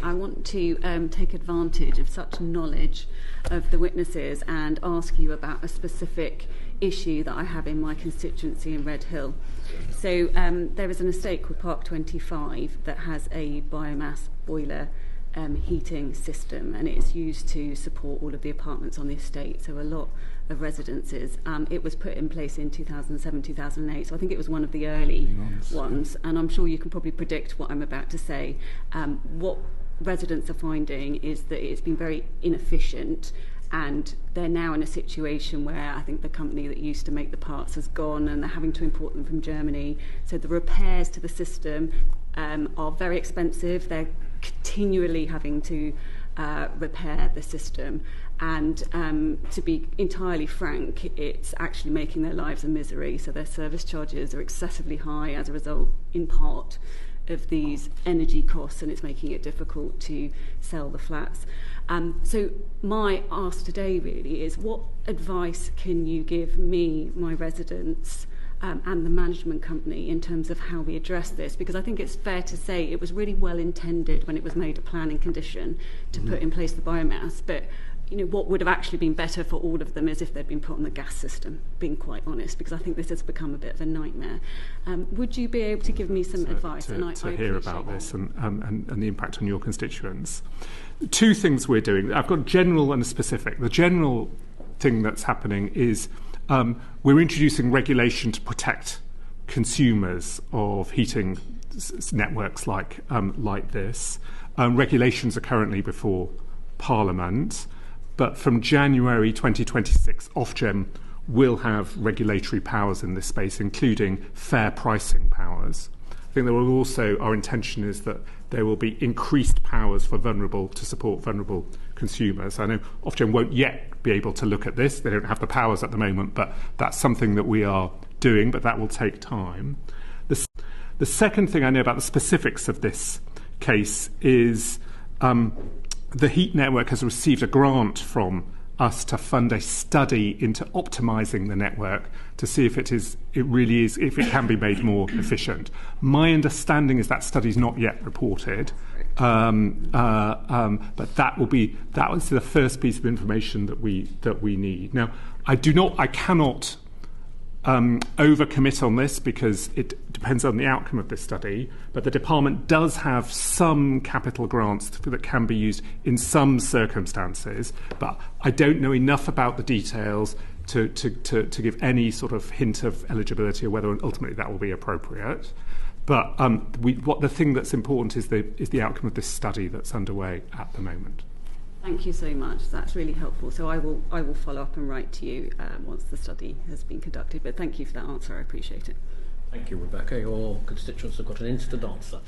I want to take advantage of such knowledge of the witnesses and ask you about a specific issue that I have in my constituency in Redhill. So there is an estate called Park 25 that has a biomass boiler heating system, and it's used to support all of the apartments on the estate, so a lot of residences. It was put in place in 2007, 2008, so I think it was one of the early ones, and I'm sure you can probably predict what I'm about to say. What residents are finding is that it's been very inefficient, and they're now in a situation where I think the company that used to make the parts has gone, and they're having to import them from Germany. So the repairs to the system are very expensive. They're continually having to repair the system, and to be entirely frank, it's actually making their lives a misery. So their service charges are excessively high as a result, in part, of these energy costs, and it's making it difficult to sell the flats. So my ask today really is, what advice can you give me, my residents, and the management company in terms of how we address this? Because I think it's fair to say it was really well intended when it was made a planning condition to put in place the biomass, but what would have actually been better for all of them is if they'd been put on the gas system, being quite honest, because I think this has become a bit of a nightmare. Would you be able to give me some advice? To hear about this and the impact on your constituents. Two things we're doing. I've got general and a specific. The general thing that's happening is we're introducing regulation to protect consumers of heating networks like this. Regulations are currently before Parliament, but from January 2026, Ofgem will have regulatory powers in this space, including fair pricing powers. I think there will also, our intention is that there will be increased powers to support vulnerable consumers. I know Ofgem won't yet be able to look at this. They don't have the powers at the moment, but that's something that we are doing, but that will take time. The second thing I know about the specifics of this case is the heat network has received a grant from us to fund a study into optimising the network to see if if it can be made more efficient. My understanding is that study is not yet reported, but that was the first piece of information that we need. Now, I cannot overcommit on this because it depends on the outcome of this study, but the department does have some capital grants that can be used in some circumstances, but I don't know enough about the details to give any sort of hint of eligibility or whether ultimately that will be appropriate. But the thing that's important is the outcome of this study that's underway at the moment. Thank you so much. That's really helpful. So I will follow up and write to you once the study has been conducted. But thank you for that answer. I appreciate it. Thank you, Rebecca. Your constituents have got an instant answer.